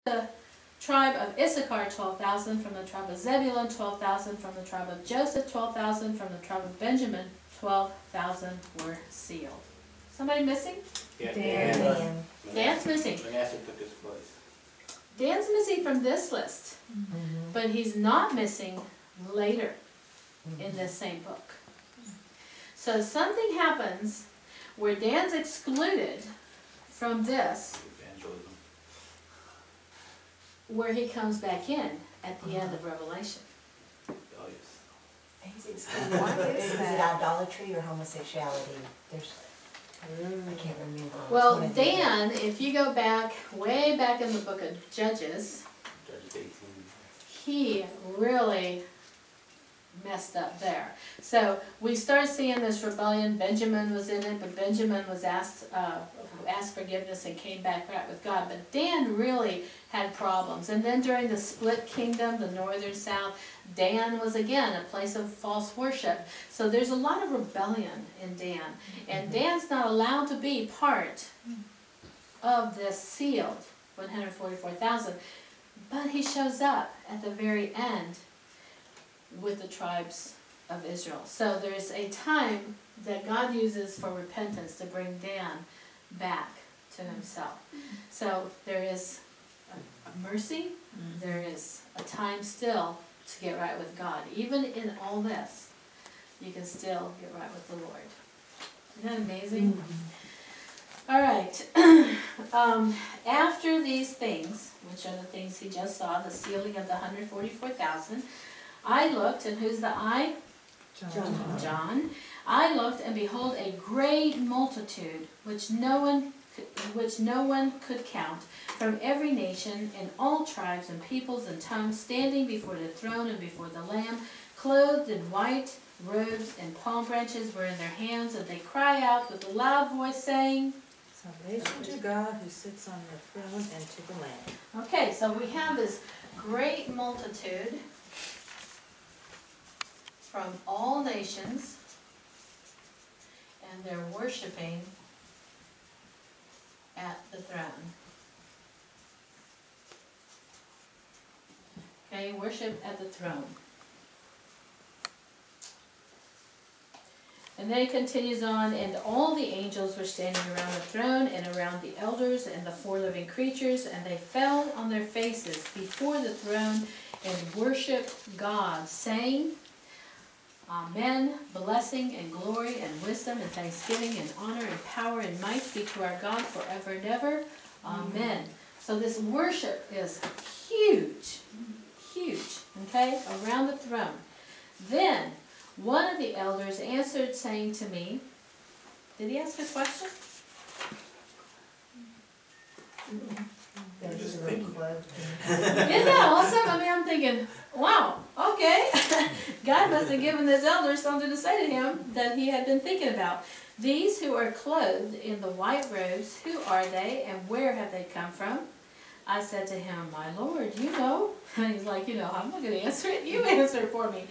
the tribe of Issachar, 12,000. From the tribe of Zebulun, 12,000. From the tribe of Joseph, 12,000. From the tribe of Benjamin, 12,000 were sealed. Somebody missing? Yeah, Dan. Dan's missing. Manasseh took his place. Dan's missing from this list, but he's not missing later in this same book. So something happens where Dan's excluded from this, Evangelism. where he comes back in at the end of Revelation. Rebellious. Is it idolatry or homosexuality? I can't remember. Well, Dan, if you go back, way back in the book of Judges, Judges 18. he really messed up there. So we start seeing this rebellion. Benjamin was in it, but Benjamin was asked forgiveness and came back right with God. But Dan really had problems. And then during the split kingdom, the northern south, Dan was again a place of false worship. So there's a lot of rebellion in Dan. And Dan's not allowed to be part of this sealed 144,000. But he shows up at the very end with the tribes of Israel. So there's a time that God uses for repentance to bring Dan back to himself. So there is a mercy, there is a time still to get right with God. Even in all this, you can still get right with the Lord. Isn't that amazing? All right. After these things, which are the things he just saw, the sealing of the 144,000, I looked, and who's the I? John. I looked, and behold, a great multitude, which no one could count, from every nation, and all tribes, and peoples, and tongues, standing before the throne and before the Lamb, clothed in white robes, and palm branches were in their hands, and they cry out with a loud voice, saying, Salvation to God who sits on the throne and to the Lamb. Okay, so we have this great multitude from all nations, and they're worshiping at the throne. Okay, worship at the throne. And then it continues on, and all the angels were standing around the throne and around the elders and the four living creatures, and they fell on their faces before the throne and worshiped God, saying, Amen, blessing and glory and wisdom and thanksgiving and honor and power and might be to our God forever and ever. Amen. So this worship is huge, huge, okay, around the throne. Then one of the elders answered, saying to me, did he ask a question? Isn't that awesome? I mean, I'm thinking, wow, okay. God must have given this elder something to say to him that he had been thinking about. These who are clothed in the white robes, who are they and where have they come from? I said to him, my Lord, you know. And he's like, I'm not going to answer it. You answer it for me.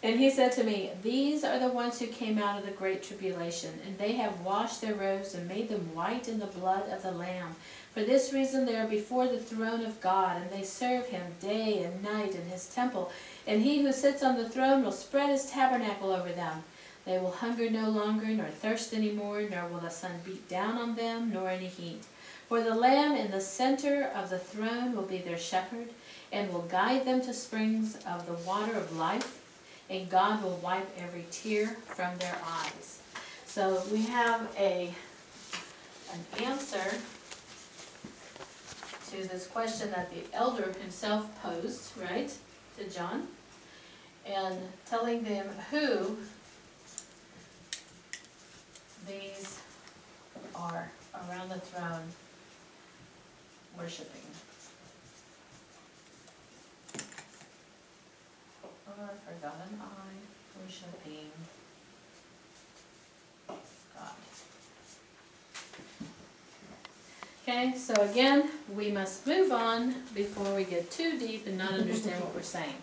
And he said to me, these are the ones who came out of the great tribulation, and they have washed their robes and made them white in the blood of the Lamb. For this reason they are before the throne of God, and they serve him day and night in his temple. And he who sits on the throne will spread his tabernacle over them. They will hunger no longer, nor thirst any more, nor will the sun beat down on them, nor any heat. For the Lamb in the center of the throne will be their shepherd, and will guide them to springs of the water of life, and God will wipe every tear from their eyes. So we have an answer to this question that the elder himself posed, right, to John, and telling them who these are around the throne worshiping. Forgotten I, worshiping God. Okay, so again, we must move on before we get too deep and not understand what we're saying.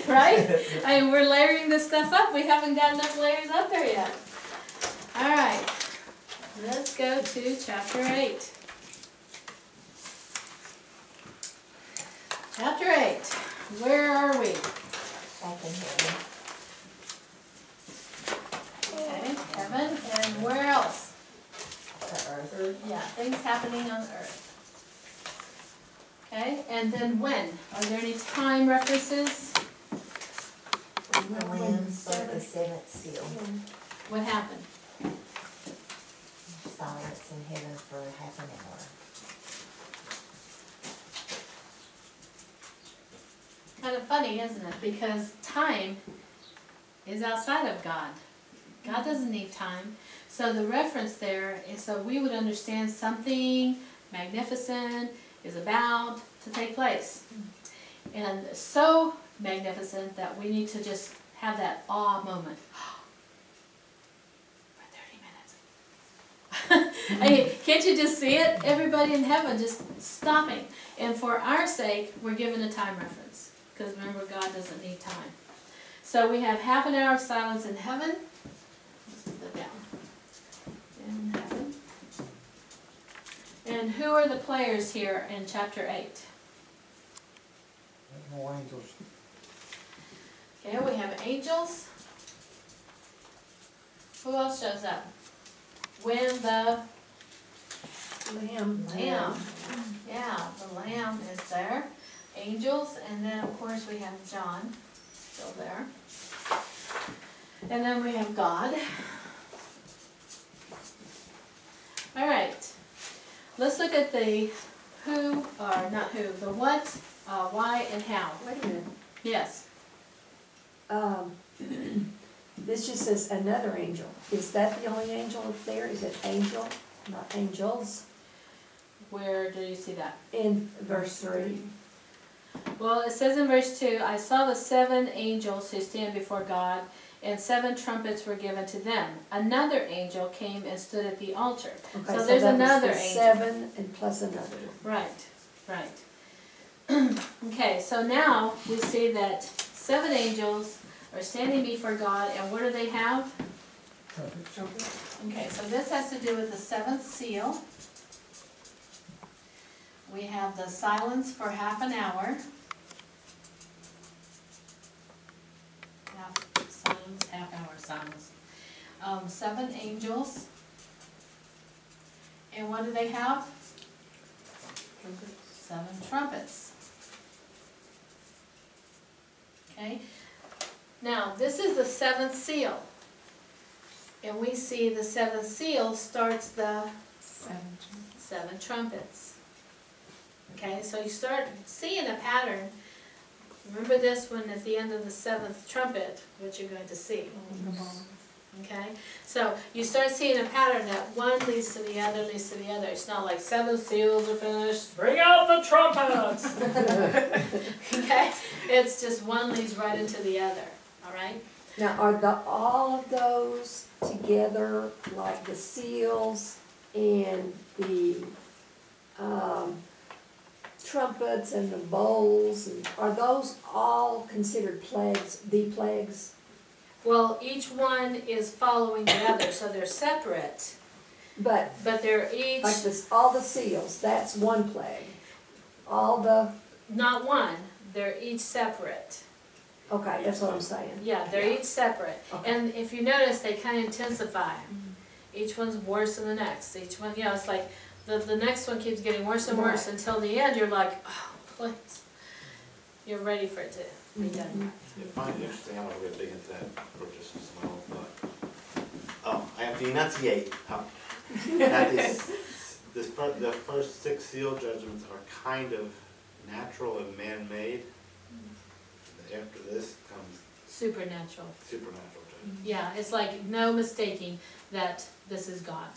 Right? I mean, we're layering this stuff up. We haven't got enough layers up there yet. All right, let's go to chapter 8. Chapter 8, where are we? Back in heaven. Okay, heaven, and where else? The earth. Yeah, things happening on earth. Okay, and then when? Are there any time references? The Lamb broke the seventh seal. What happened? Silence in heaven for half an hour. Kind of funny, isn't it? Because time is outside of God. God doesn't need time. So the reference there is so we would understand something magnificent is about to take place. And so magnificent that we need to just have that awe moment. For 30 minutes. I mean, can't you just see it? Everybody in heaven just stopping. And for our sake, we're given a time reference. Because remember, God doesn't need time. So we have half an hour of silence in heaven. Let's put that down. In heaven. And who are the players here in chapter 8? No angels. Okay, we have angels. Who else shows up? When the Lamb. Lamb. Yeah, the Lamb is there. Angels, and then of course we have John still there. And then we have God. All right. Let's look at the who, or not who, the what, why, and how. Wait a minute, Yes. this just says another angel. Is that the only angel up there? Is it angel, not angels? Where do you see that? In verse 3. Well, it says in verse 2, I saw the 7 angels who stand before God, and 7 trumpets were given to them. Another angel came and stood at the altar. Okay, So there's that was another the angel. 7 and plus another. Right, right. Okay, so now we see that 7 angels are standing before God, and what do they have? Okay, so this has to do with the 7th seal. We have the silence for half an hour. Half hour silence. 7 angels. And what do they have? 7 trumpets. Okay? Now, this is the 7th seal. And we see the 7th seal starts the 7 trumpets. Okay, so you start seeing a pattern. Remember this one at the end of the 7th trumpet, what you're going to see. Okay, so you start seeing a pattern that one leads to the other, leads to the other. It's not like 7 seals are finished, bring out the trumpets! Okay, it's just one leads right into the other, all right? Now, are all of those together, like the seals and the trumpets and the bowls, and are those all considered plagues, the plagues? Well, each one is following the other, so they're separate, But but they're each, like this, all the seals, that's one plague. All the, not one, they're each separate. okay, that's what I'm saying. Yeah, they're each separate. Okay. And if you notice, they kind of intensify. Each one's worse than the next. Each one, you know, it's like the next one keeps getting worse and worse until the end you're like, oh, please. You're ready for it to be done. You find it interesting, I want to dig into that for just a moment, but, I have to enunciate, that the first 6 seal judgments are kind of natural and man-made. After this comes Supernatural. supernatural judgment. Yeah, it's like no mistaking that this is God.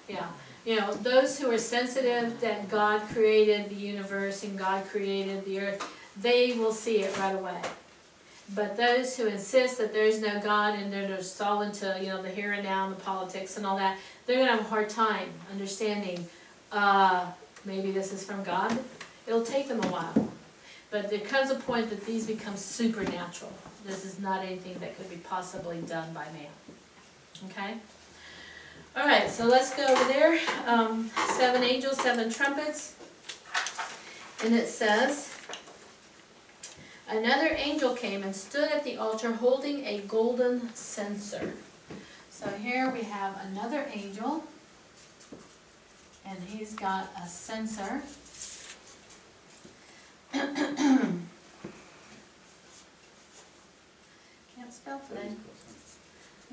Yeah, you know, those who are sensitive that God created the universe and God created the earth, they will see it right away. But those who insist that there is no God and they're just all into, you know, the here and now and the politics and all that, they're going to have a hard time understanding, maybe this is from God. It'll take them a while. But there comes a point that these become supernatural. This is not anything that could be possibly done by man. Okay? All right, so let's go over there. 7 angels, 7 trumpets. And it says, another angel came and stood at the altar holding a golden censer. So here we have another angel, and he's got a censer. Can't spell today.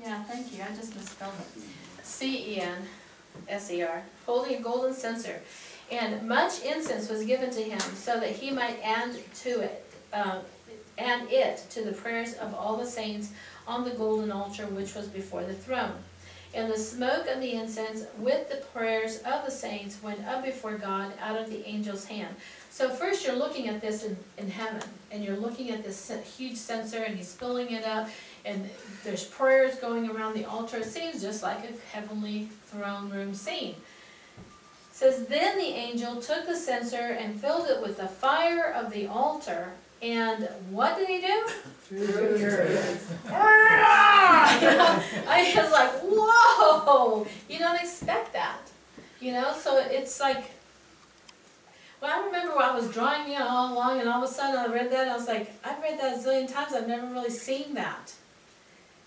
Yeah, thank you, I just misspelled it. C-E-N-S-E-R, holding a golden censer. And much incense was given to him, so that he might add it to the prayers of all the saints on the golden altar which was before the throne. And the smoke of the incense with the prayers of the saints went up before God out of the angel's hand. So first you're looking at this in heaven, and you're looking at this huge censer, and he's filling it up, and there's prayers going around the altar. It seems just like a heavenly throne room scene. It says, then the angel took the censer and filled it with the fire of the altar, and what did he do? I was like, whoa! You don't expect that, you know. So it's like, well, I remember when I was drawing it all along, and all of a sudden I read that, and I was like, I've read that a zillion times. I've never really seen that.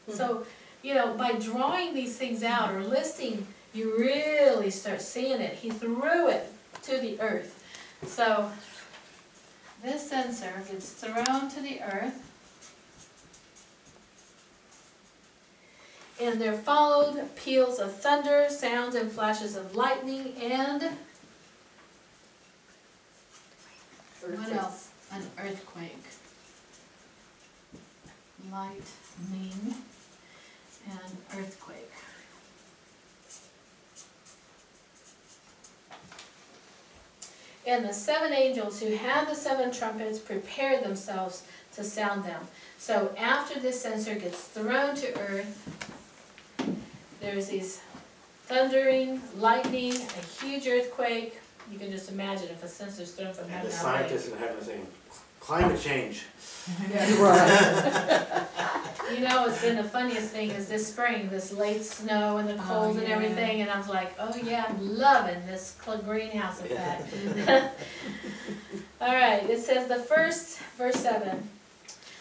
So, you know, by drawing these things out or listing, you really start seeing it. He threw it to the earth. So this censer gets thrown to the earth, and there followed peals of thunder, sounds and flashes of lightning, and what else? An earthquake. Lightning and earthquake. And the seven angels who had the seven trumpets prepared themselves to sound them. So after this censer gets thrown to earth, there's these thundering, lightning, a huge earthquake. You can just imagine if a censer's thrown from And heaven. the how big. scientists in heaven are saying, climate change. You know, it's been the funniest thing is this spring, this late snow and the cold and everything, and I was like, oh yeah, I'm loving this greenhouse effect. All right, it says the first, verse 7,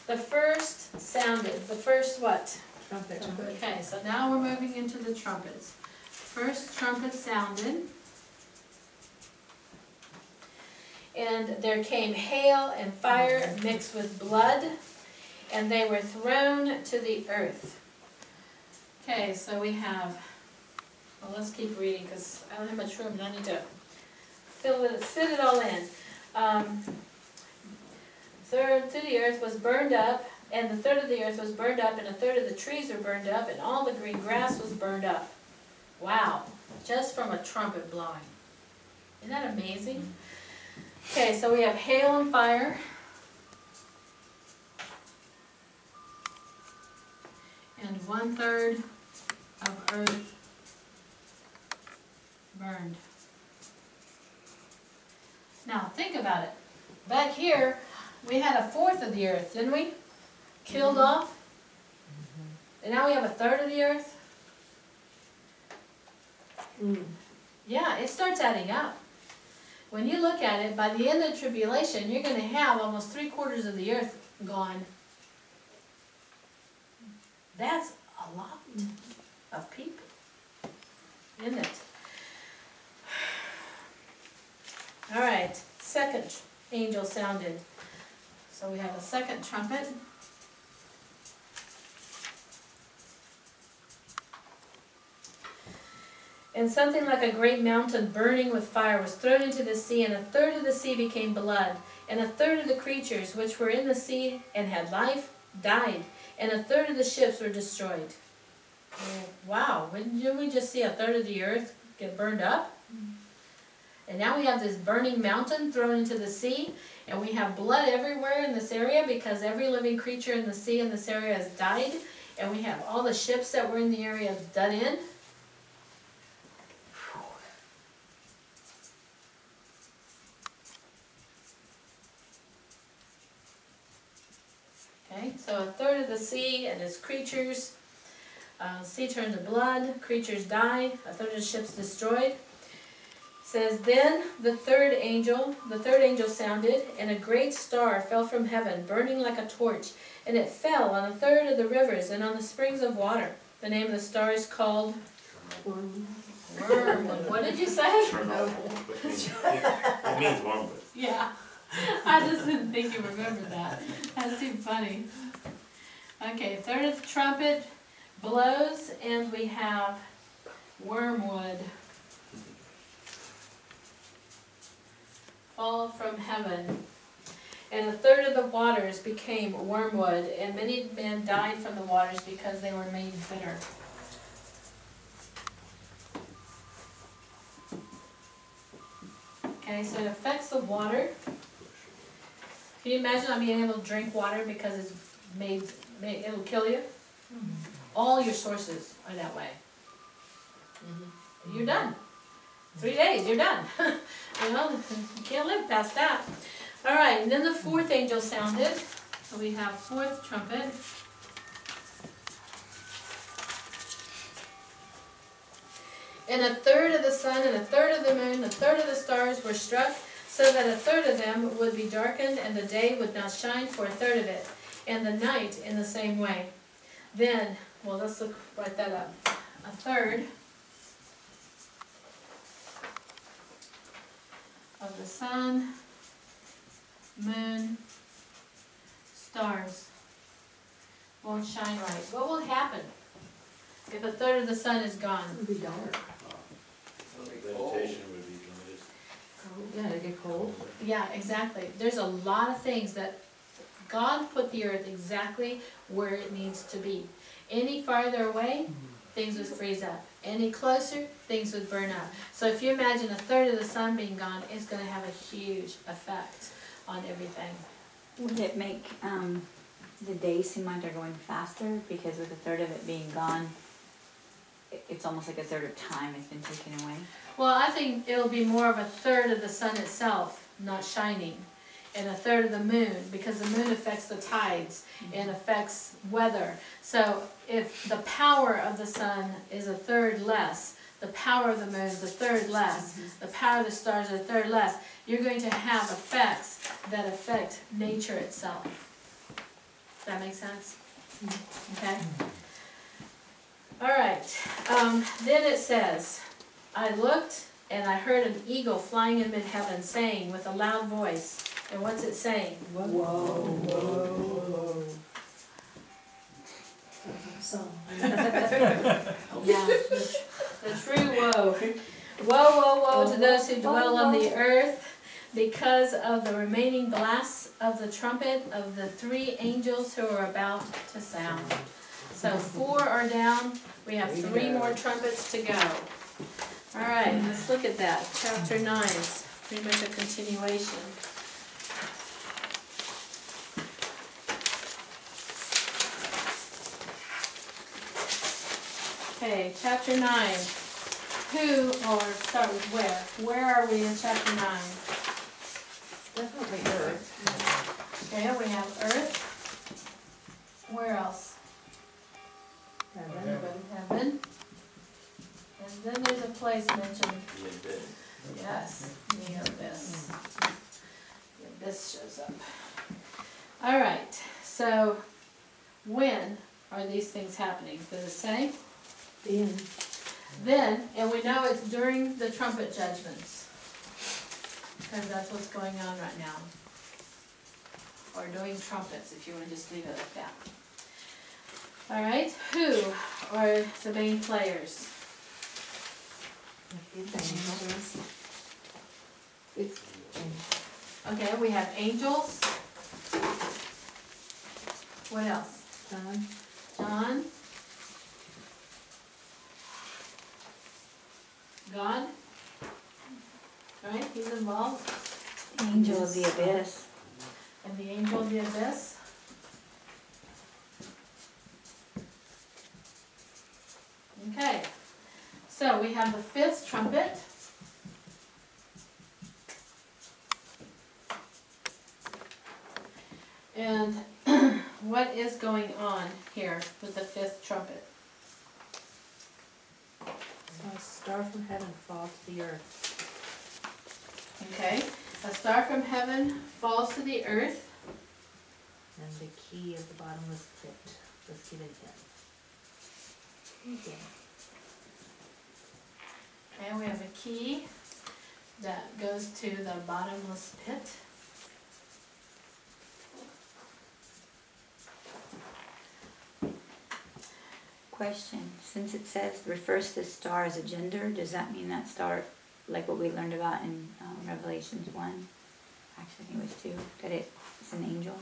the first sounded, the first what? Trumpet. Okay, so now we're moving into the trumpets. First trumpet sounded, and there came hail and fire mixed with blood, and they were thrown to the earth. Okay, so we have, well, let's keep reading because I don't have much room and I need to fit it all in. Third to the earth was burned up, and the third of the earth was burned up, and a third of the trees were burned up, and all the green grass was burned up. Wow, just from a trumpet blowing. Isn't that amazing? Okay, so we have hail and fire. And 1/3 of earth burned. Now think about it. Back here, we had 1/4 of the earth, didn't we? Killed off. And now we have 1/3 of the earth. Yeah, it starts adding up. When you look at it, by the end of the tribulation, you're going to have almost 3/4 of the earth gone. That's a lot of people, isn't it? All right, second angel sounded. So we have a second trumpet. And something like a great mountain burning with fire was thrown into the sea, and 1/3 of the sea became blood, and 1/3 of the creatures which were in the sea and had life died, and 1/3 of the ships were destroyed. Wow, didn't we just see 1/3 of the earth get burned up? And now we have this burning mountain thrown into the sea, and we have blood everywhere in this area because every living creature in the sea in this area has died, and we have all the ships that were in the area done in. Okay, so 1/3 of the sea and its creatures, sea turned to blood, creatures died, 1/3 of the ships destroyed. Says, then the third angel sounded, and a great star fell from heaven, burning like a torch, and it fell on a third of the rivers and on the springs of water. The name of the star is called Wormwood. What did you say? Chernobyl, which means, it means wormwood. Yeah, I just didn't think you remembered that. That's too funny. Okay, third of the trumpet blows, and we have wormwood fall from heaven. And a third of the waters became wormwood, and many men died from the waters because they were made bitter. Okay, so it affects the water. Can you imagine not being able to drink water because it's it'll kill you? All your sources are that way. You're done. 3 days, you're done. You know, you can't live past that. All right, and then the fourth angel sounded. So we have fourth trumpet. And a third of the sun and a third of the moon, a third of the stars were struck, so that a third of them would be darkened, and the day would not shine for a third of it, and the night in the same way. Then, well, let's write that up. A third of the sun, moon, stars won't shine right. What will happen if a third of the sun is gone? It'll be dark. Vegetation would be diminished. Yeah, they get cold. Yeah, exactly. There's a lot of things that God put the earth exactly where it needs to be. Any farther away, things would freeze up. Any closer, things would burn up. So if you imagine a third of the sun being gone, it's going to have a huge effect on everything. Would it make the days seem like they're going faster? Because with a third of it being gone, it's almost like a third of time has been taken away. Well, I think it'll be more of a third of the sun itself not shining, and a third of the moon, because the moon affects the tides and affects weather. So if the power of the sun is a third less, the power of the moon is a third less, the power of the stars is a third less, you're going to have effects that affect nature itself. Does that make sense? Okay? All right. Then it says, I looked, and I heard an eagle flying in mid-heaven, saying with a loud voice, and what's it saying? Whoa, whoa. So. Yeah, the true woe. Woe, woe, woe to those who dwell on the earth because of the remaining blasts of the trumpet of the three angels who are about to sound. So 4 are down. We have 3 more trumpets to go. All right, let's look at that. Chapter 9 is pretty much a continuation. Okay, chapter 9. Who, or start with where? Where are we in chapter 9? Definitely Earth. Okay, we have earth. Where else? Heaven. And then there's a place mentioned. The abyss. Yes, the abyss. The abyss shows up. All right, so when are these things happening? Does it say? Then, and we know it's during the trumpet judgments, because that's what's going on right now. Or doing trumpets, if you want to just leave it like that. All right, who are the main players? Okay, we have angels. What else? John. God. Right, he's involved. Angel of the abyss. And the angel of the abyss. Okay, so we have the 5th trumpet. And what is going on here with the 5th trumpet? So a star from heaven falls to the earth. Okay, a star from heaven falls to the earth. And the key of the bottomless pit was given him. Okay. And we have a key that goes to the bottomless pit. Question, since it says, refers to the star as a gender, does that mean that star, like what we learned about in Revelations 1? Actually, I think it was 2, that it's an angel?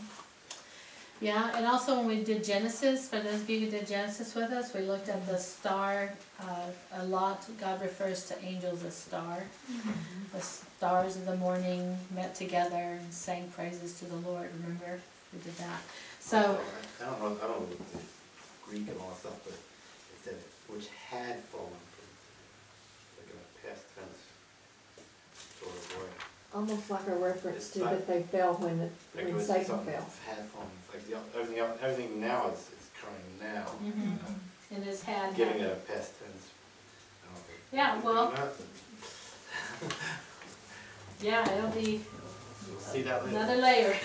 Yeah, and also when we did Genesis, for those of you who did Genesis with us, we looked at the star a lot. God refers to angels as star. The stars of the morning met together and sang praises to the Lord. Remember, we did that. So I don't know the Greek and all that stuff, but it said which had fallen, like in a past tense sort of way. Almost like a reference It's to not- that they fell when Like it when was Satan something fell. had fallen. Like everything now is occurring now. it is had. Giving it a past tense. I don't know. Yeah, well- Doing that, Yeah, it'll be we'll see that later. another layer.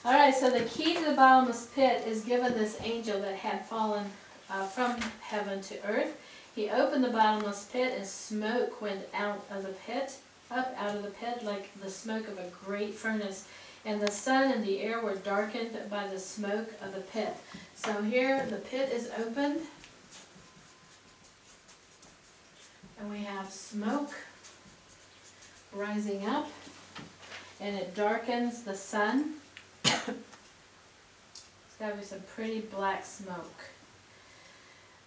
All right, so the key to the bottomless pit is given this angel that had fallen from heaven to earth. He opened the bottomless pit, and smoke went out of the pit, up out of the pit like the smoke of a great furnace. And the sun and the air were darkened by the smoke of the pit. So here the pit is opened, and we have smoke rising up, and it darkens the sun. It's got to be some pretty black smoke.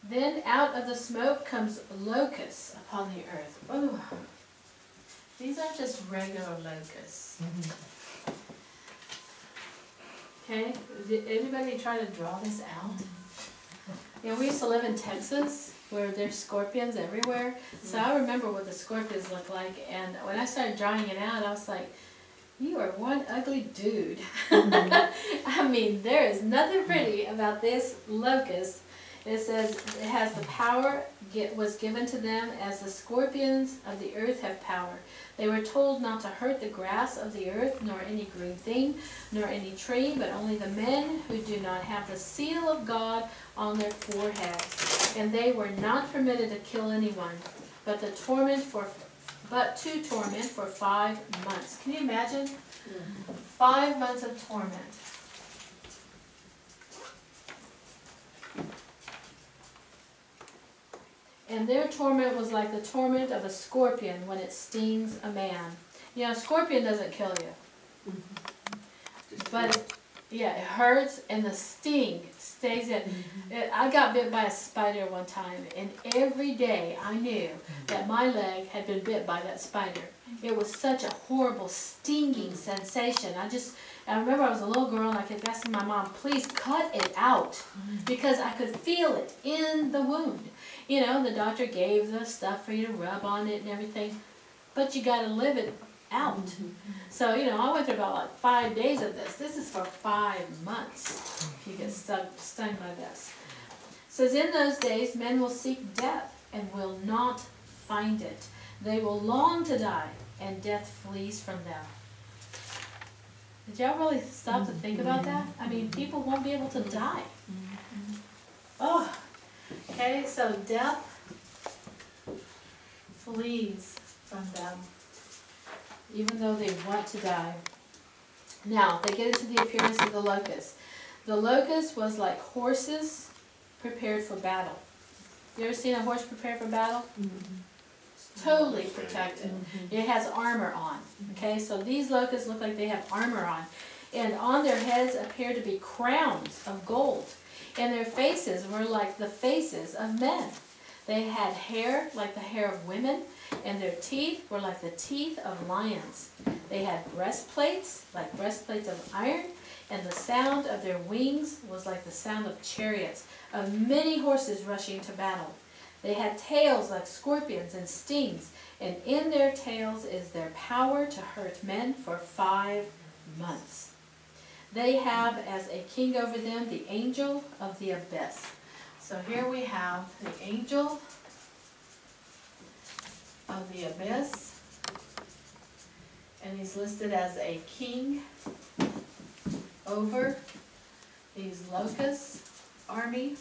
Then out of the smoke comes locusts upon the earth. Ooh. These aren't just regular locusts. Okay, did anybody try to draw this out? You know, we used to live in Texas where there's scorpions everywhere. So I remember what the scorpions look like, and when I started drawing it out, I was like, you are one ugly dude. I mean, there is nothing pretty about this locust. It says it has the power, was given to them as the scorpions of the earth have power. They were told not to hurt the grass of the earth, nor any green thing, nor any tree, but only the men who do not have the seal of God on their foreheads. And they were not permitted to kill anyone, but to torment for 5 months. Can you imagine? 5 months of torment. And their torment was like the torment of a scorpion when it stings a man. You know, a scorpion doesn't kill you. But yeah, it hurts, and the sting stays in. I got bit by a spider one time, and every day I knew that my leg had been bit by that spider. It was such a horrible, stinging sensation. I remember I was a little girl, and I kept asking my mom, please cut it out, because I could feel it in the wound. You know, the doctor gave the stuff for you to rub on it and everything, but you got to live it out. So, you know, I went through about like 5 days of this. This is for 5 months if you get stung by this. It says, in those days men will seek death and will not find it. They will long to die, and death flees from them. Did y'all really stop to think about that? I mean, people won't be able to die. Oh, okay, so death flees from them, even though they want to die. Now, they get into the appearance of the locust. The locust was like horses prepared for battle. You ever seen a horse prepared for battle? It's totally protected. It has armor on. Okay, so these locusts look like they have armor on. And on their heads appear to be crowns of gold. And their faces were like the faces of men. They had hair like the hair of women, and their teeth were like the teeth of lions. They had breastplates like breastplates of iron, and the sound of their wings was like the sound of chariots, of many horses rushing to battle. They had tails like scorpions and stings, and in their tails is their power to hurt men for 5 months. They have as a king over them the angel of the abyss. So here we have the angel of the abyss. and he's listed as a king over these locust army.